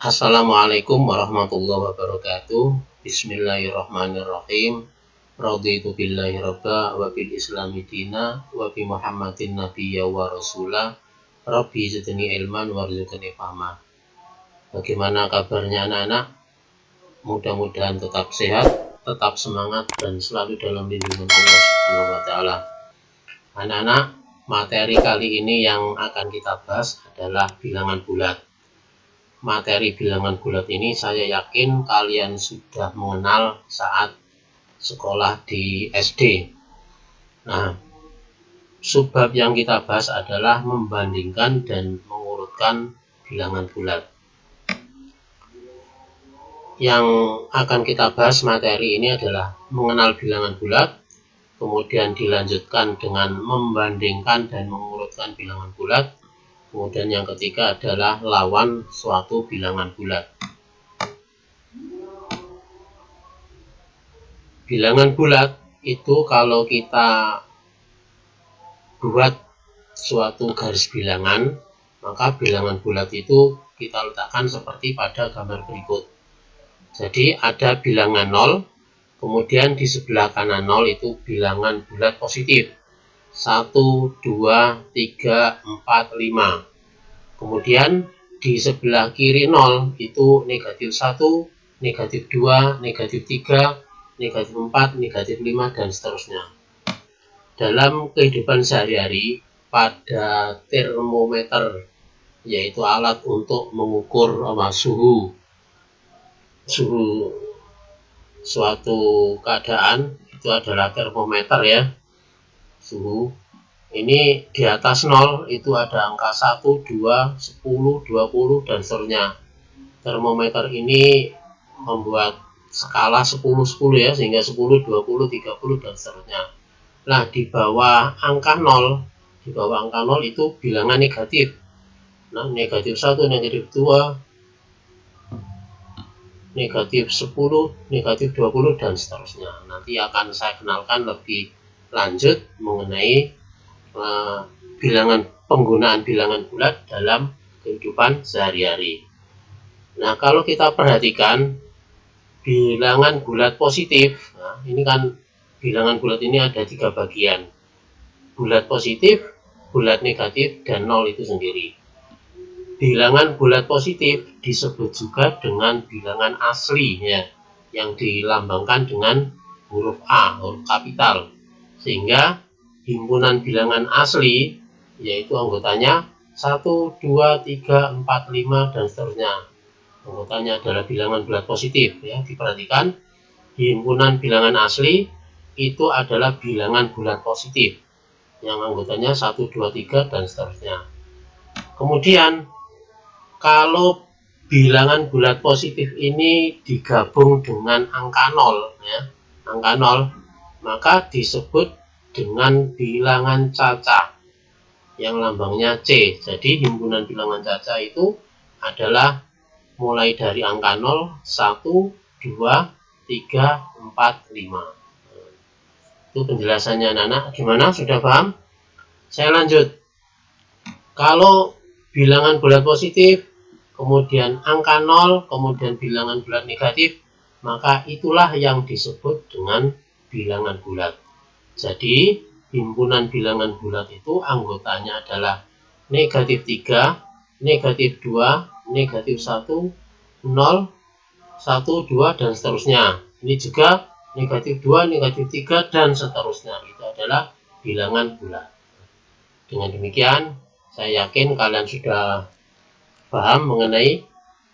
Assalamualaikum warahmatullahi wabarakatuh. Bismillahirrahmanirrahim. Raditu billahi rabba wa bil islami dina wa bi Muhammadin nabiyya wa rasula. Rabbi zidni ilman warzuqni fahma. Bagaimana kabarnya anak-anak? Mudah-mudahan tetap sehat, tetap semangat dan selalu dalam lindungan Allah Subhanahu wa taala. Anak-anak, materi kali ini yang akan kita bahas adalah bilangan bulat. Materi bilangan bulat ini saya yakin kalian sudah mengenal saat sekolah di SD. Nah, subbab yang kita bahas adalah membandingkan dan mengurutkan bilangan bulat. Yang akan kita bahas materi ini adalah mengenal bilangan bulat, kemudian dilanjutkan dengan membandingkan dan mengurutkan bilangan bulat. Kemudian yang ketiga adalah lawan suatu bilangan bulat. Bilangan bulat itu kalau kita buat suatu garis bilangan, maka bilangan bulat itu kita letakkan seperti pada gambar berikut. Jadi ada bilangan 0, kemudian di sebelah kanan 0 itu bilangan bulat positif. 1, 2, 3, 4, 5. Kemudian di sebelah kiri 0 itu negatif 1, negatif 2, negatif 3, negatif 4, negatif 5, dan seterusnya. Dalam kehidupan sehari-hari, pada termometer, yaitu alat untuk mengukur suhu suatu keadaan, itu adalah termometer ya, suhu. Ini di atas 0 itu ada angka 1, 2, 10, 20, dan seterusnya. Termometer ini membuat skala 10, 10 ya, sehingga 10, 20, 30, dan seterusnya. Nah, di bawah angka 0, itu bilangan negatif. Nah, negatif 1, negatif 2, negatif 10, negatif 20, dan seterusnya. Nanti akan saya kenalkan lebih lanjut mengenai penggunaan bilangan bulat dalam kehidupan sehari-hari. Nah, kalau kita perhatikan bilangan bulat positif, nah ini kan bilangan bulat ini ada 3 bagian. Bulat positif, bulat negatif, dan 0 itu sendiri. Bilangan bulat positif disebut juga dengan bilangan asli ya, yang dilambangkan dengan huruf A, huruf kapital. Sehingga himpunan bilangan asli yaitu anggotanya 1, 2, 3, 4, 5, dan seterusnya. Anggotanya adalah bilangan bulat positif ya. Diperhatikan, himpunan bilangan asli itu adalah bilangan bulat positif yang anggotanya 1, 2, 3, dan seterusnya. Kemudian kalau bilangan bulat positif ini digabung dengan angka 0 ya, angka 0, maka disebut dengan bilangan caca yang lambangnya C. Jadi himpunan bilangan caca itu adalah mulai dari angka 0, 1, 2, 3, 4, 5. Itu penjelasannya anak-anak. Gimana? Sudah paham? Saya lanjut. Kalau bilangan bulat positif, kemudian angka 0, kemudian bilangan bulat negatif, maka itulah yang disebut dengan bilangan bulat. Jadi, himpunan bilangan bulat itu anggotanya adalah negatif 3, negatif 2, negatif 1, 0, 1, 2, dan seterusnya. Ini juga negatif 2, negatif 3, dan seterusnya. Itu adalah bilangan bulat. Dengan demikian, saya yakin kalian sudah paham mengenai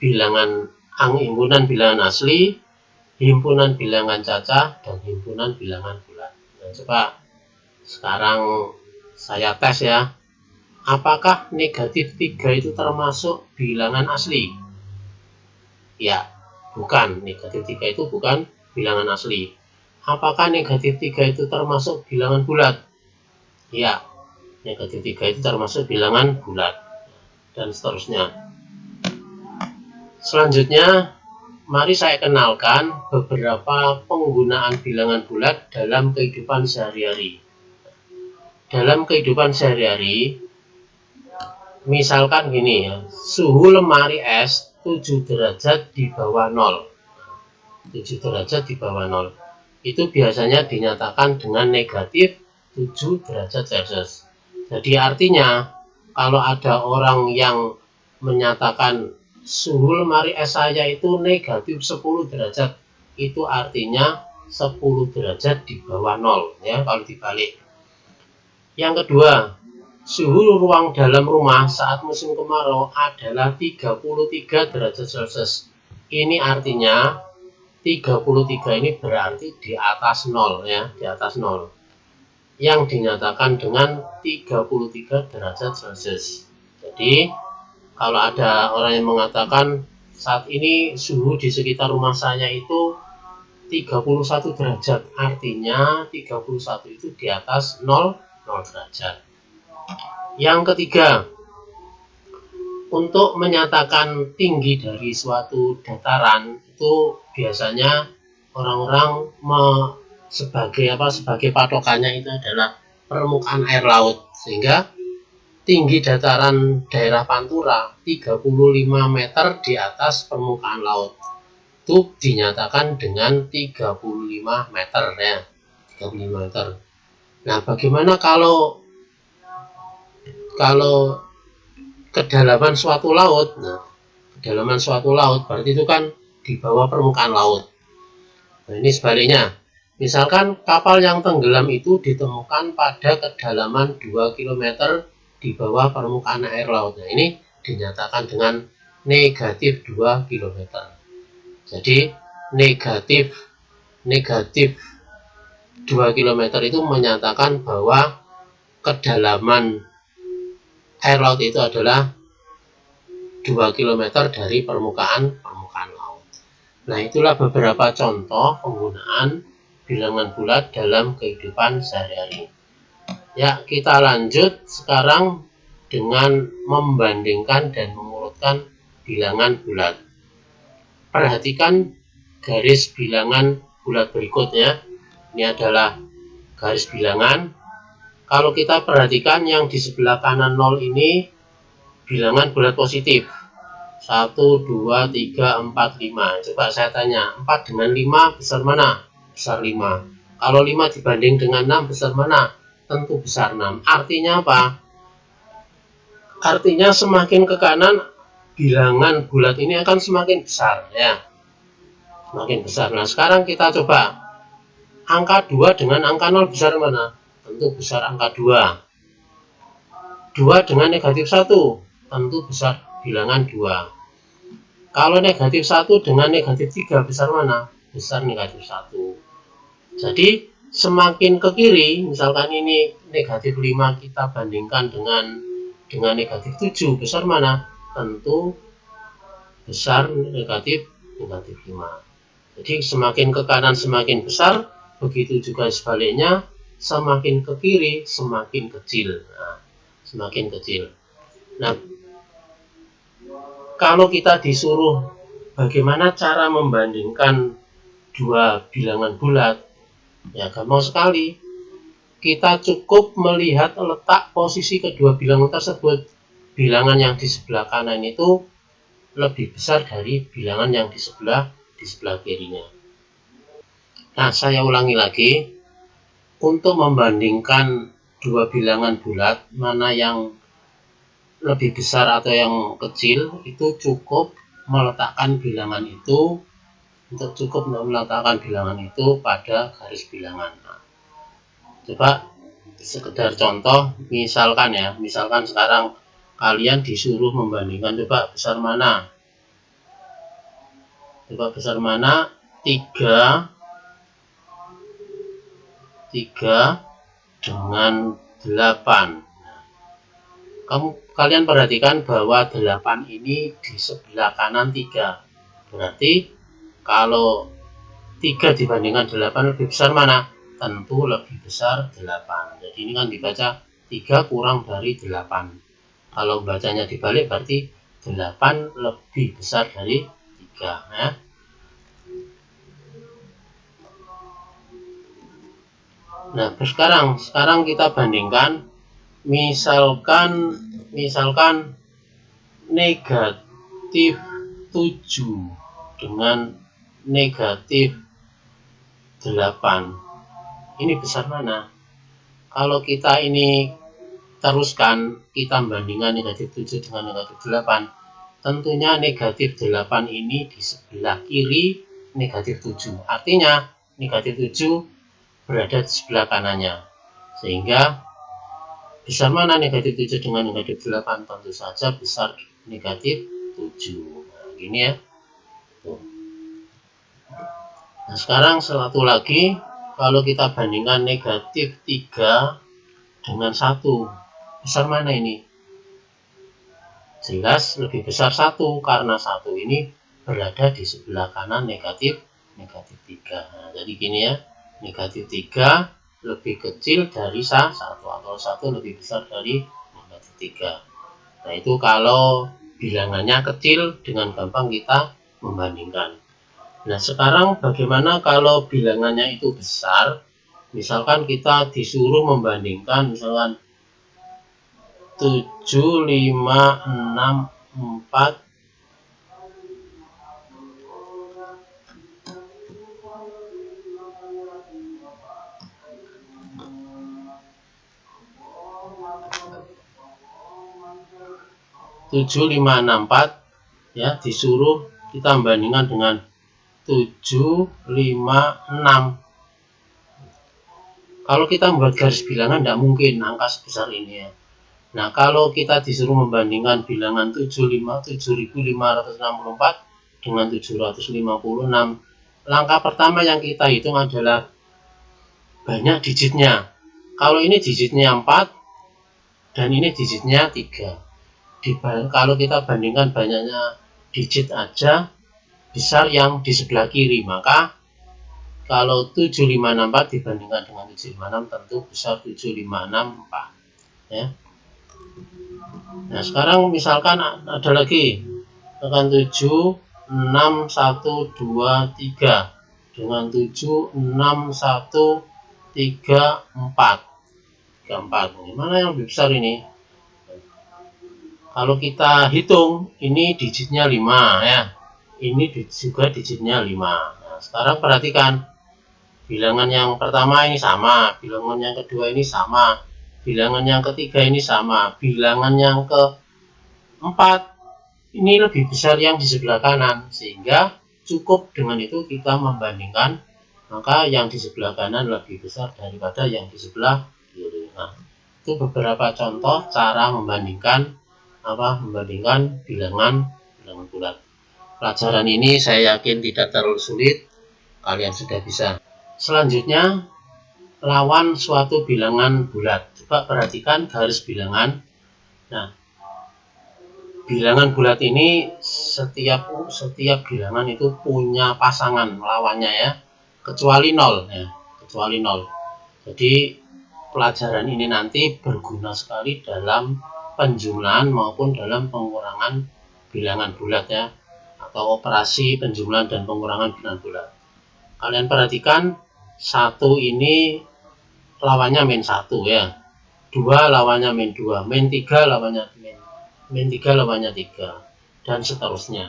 himpunan bilangan asli, himpunan bilangan caca, dan himpunan bilangan bulat. Nah, coba sekarang saya tes ya. Apakah negatif 3 itu termasuk bilangan asli? Ya, bukan. Negatif 3 itu bukan bilangan asli. Apakah negatif 3 itu termasuk bilangan bulat? Ya, negatif 3 itu termasuk bilangan bulat, dan seterusnya. Selanjutnya, mari saya kenalkan beberapa penggunaan bilangan bulat dalam kehidupan sehari-hari. Dalam kehidupan sehari-hari, misalkan gini ya, suhu lemari es 7 derajat di bawah 0. 7 derajat di bawah 0. Itu biasanya dinyatakan dengan negatif 7 derajat Celcius. Jadi artinya kalau ada orang yang menyatakan suhu lemari es saya itu negatif 10 derajat, itu artinya 10 derajat di bawah 0 ya kalau dibalik. Yang kedua, suhu ruang dalam rumah saat musim kemarau adalah 33 derajat Celcius. Ini artinya 33 ini berarti di atas 0 ya, di atas 0. Yang dinyatakan dengan 33 derajat Celcius. Jadi, kalau ada orang yang mengatakan saat ini suhu di sekitar rumah saya itu 31 derajat, artinya 31 itu di atas 0 derajat. Yang ketiga, untuk menyatakan tinggi dari suatu dataran itu biasanya orang-orang sebagai patokannya itu adalah permukaan air laut, sehingga tinggi dataran daerah Pantura 35 meter di atas permukaan laut itu dinyatakan dengan 35 meter ya, 35 meter. Nah, bagaimana kalau kedalaman suatu laut? Nah, kedalaman suatu laut berarti itu kan di bawah permukaan laut. Nah, ini sebaliknya. Misalkan kapal yang tenggelam itu ditemukan pada kedalaman 2 km di bawah permukaan air laut. Nah, ini dinyatakan dengan negatif 2 km. Jadi negatif 2 km itu menyatakan bahwa kedalaman air laut itu adalah 2 km dari permukaan laut. Nah, itulah beberapa contoh penggunaan bilangan bulat dalam kehidupan sehari-hari. Ya, kita lanjut sekarang dengan membandingkan dan mengurutkan bilangan bulat. Perhatikan garis bilangan bulat berikutnya. Ini adalah garis bilangan. Kalau kita perhatikan yang di sebelah kanan 0 ini bilangan bulat positif. 1, 2, 3, 4, 5. Coba saya tanya, 4 dengan 5 besar mana? Besar 5. Kalau 5 dibanding dengan 6 besar mana? Tentu besar 6. Artinya apa? Artinya semakin ke kanan bilangan bulat ini akan semakin besar ya. Semakin besar. Nah, sekarang kita coba angka 2 dengan angka 0 besar mana? Tentu besar angka 2. 2 dengan negatif 1 tentu besar bilangan 2. Kalau negatif 1 dengan negatif 3 besar mana? Besar negatif 1. Jadi semakin ke kiri, misalkan ini negatif 5 kita bandingkan dengan negatif 7 besar mana? Tentu besar negatif 5. Jadi semakin ke kanan semakin besar, begitu juga sebaliknya, semakin ke kiri semakin kecil. Nah, semakin kecil. Nah, kalau kita disuruh bagaimana cara membandingkan dua bilangan bulat, ya gampang sekali. Kita cukup melihat letak posisi kedua bilangan tersebut. Bilangan yang di sebelah kanan itu lebih besar dari bilangan yang di sebelah kirinya. Nah, saya ulangi lagi. Untuk membandingkan dua bilangan bulat, mana yang lebih besar atau yang kecil, itu cukup meletakkan bilangan itu pada garis bilangan. Nah, coba sekedar contoh, misalkan sekarang kalian disuruh membandingkan, coba besar mana 3 dengan 8. Kalian perhatikan bahwa 8 ini di sebelah kanan 3. Berarti kalau 3 dibandingkan 8 lebih besar mana? Tentu lebih besar 8. Jadi ini kan dibaca 3 kurang dari 8. Kalau bacanya dibalik berarti 8 lebih besar dari 3 ya. Nah, sekarang kita bandingkan, misalkan negatif 7 dengan negatif 8. Ini besar mana? Kalau kita ini teruskan, kita bandingkan negatif 7 dengan negatif 8, tentunya negatif 8 ini di sebelah kiri negatif 7. Artinya negatif 7 berada di sebelah kanannya. Sehingga besar mana negatif 7 dengan negatif 8? Tentu saja besar negatif 7. Nah, gini ya. Tuh. Nah, sekarang satu lagi, kalau kita bandingkan negatif 3 dengan 1, besar mana ini? Jelas lebih besar 1, karena 1 ini berada di sebelah kanan negatif 3. Nah, jadi gini ya, negatif 3 lebih kecil dari 1, atau 1 lebih besar dari negatif 3. Nah, itu kalau bilangannya kecil, dengan gampang kita membandingkan. Nah, sekarang bagaimana kalau bilangannya itu besar? Misalkan kita disuruh membandingkan, misalkan 7, 5, 6, 4, 7, 5, 6, 4 ya, disuruh kita bandingkan dengan 7, 5, 6. Kalau kita membuat garis bilangan tidak mungkin angka sebesar ini ya. Nah, kalau kita disuruh membandingkan bilangan 7564 dengan 756, langkah pertama yang kita hitung adalah banyak digitnya. Kalau ini digitnya 4 dan ini digitnya 3. Kalau kita bandingkan banyaknya digit aja, besar yang di sebelah kiri, maka kalau 7564 dibandingkan dengan 756 tentu besar 7564 ya. Nah, sekarang misalkan ada lagi akan 7, 6, 1, 2, 3 dengan 7, 6, 1, 3, 4. Mana yang lebih besar ini? Kalau kita hitung, ini digitnya 5 ya. Ini juga digitnya 5. Nah, sekarang perhatikan. Bilangan yang pertama ini sama, bilangan yang kedua ini sama, bilangan yang ketiga ini sama, bilangan yang keempat ini lebih besar yang di sebelah kanan, sehingga cukup dengan itu kita membandingkan, maka yang di sebelah kanan lebih besar daripada yang di sebelah kiri. Nah, itu beberapa contoh cara membandingkan bilangan bulat. Pelajaran ini saya yakin tidak terlalu sulit, kalian sudah bisa. Selanjutnya, lawan suatu bilangan bulat. Coba perhatikan garis bilangan. Nah, bilangan bulat ini setiap bilangan itu punya pasangan lawannya ya, kecuali 0 ya, kecuali 0. Jadi pelajaran ini nanti berguna sekali dalam penjumlahan maupun dalam pengurangan bilangan bulat ya, atau operasi penjumlahan dan pengurangan bilangan bulat. Kalian perhatikan, 1 ini lawannya min 1 ya, 2 lawannya min 2, min 3 lawannya min 3 lawannya 3, dan seterusnya.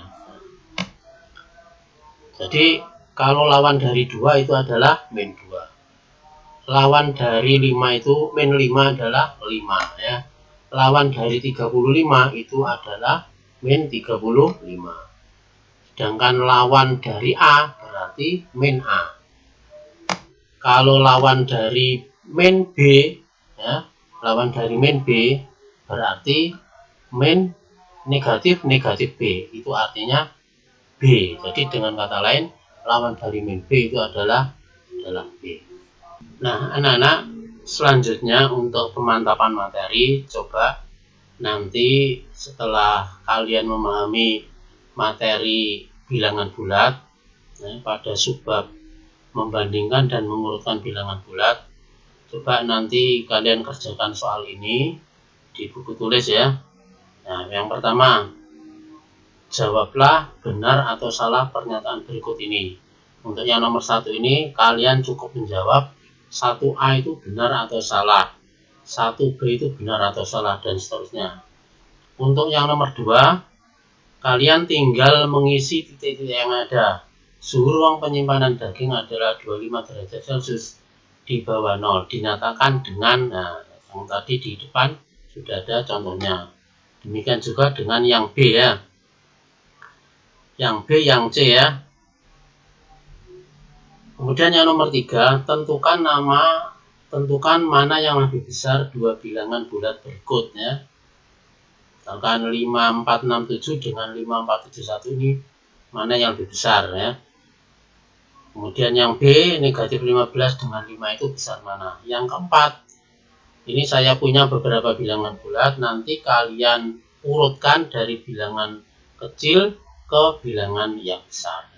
Jadi kalau lawan dari 2 itu adalah min 2, lawan dari 5 itu min 5 adalah 5 ya, lawan dari 35 itu adalah min 35, sedangkan lawan dari A berarti min A. Kalau lawan dari min B ya, lawan dari min B berarti min negatif B, itu artinya B. Jadi dengan kata lain, lawan dari min B itu adalah B. Nah, anak-anak, selanjutnya untuk pemantapan materi, coba nanti setelah kalian memahami materi bilangan bulat ya, pada subbab membandingkan dan mengurutkan bilangan bulat, coba nanti kalian kerjakan soal ini di buku tulis ya. Nah, yang pertama, jawablah benar atau salah pernyataan berikut ini. Untuk yang nomor 1 ini, kalian cukup menjawab 1A itu benar atau salah, 1B itu benar atau salah, dan seterusnya. Untuk yang nomor 2, Kalian tinggal mengisi titik-titik yang ada. Suhu ruang penyimpanan daging adalah 25 derajat Celcius di bawah 0. Dinyatakan dengan, yang tadi di depan sudah ada contohnya. Demikian juga dengan yang B ya. Yang B, yang C ya. Kemudian yang nomor 3, tentukan mana yang lebih besar dua bilangan bulat berikut ya. Misalkan 5467 dengan 5471 ini mana yang lebih besar ya. Kemudian yang B, negatif 15 dengan 5 itu besar mana. Yang keempat, ini saya punya beberapa bilangan bulat, nanti kalian urutkan dari bilangan kecil ke bilangan yang besar.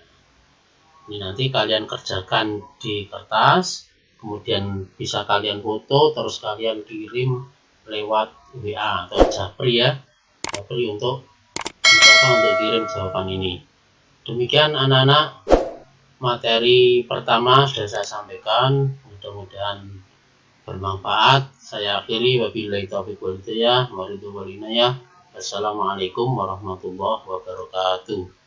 Ini nanti kalian kerjakan di kertas, kemudian bisa kalian foto, terus kalian kirim lewat WA atau Japri ya. Japri untuk kirim jawaban ini. Demikian anak-anak, materi pertama sudah saya sampaikan, mudah-mudahan bermanfaat. Saya akhiri, wabillahi taufiq wal hidayah. Assalamualaikum warahmatullahi wabarakatuh.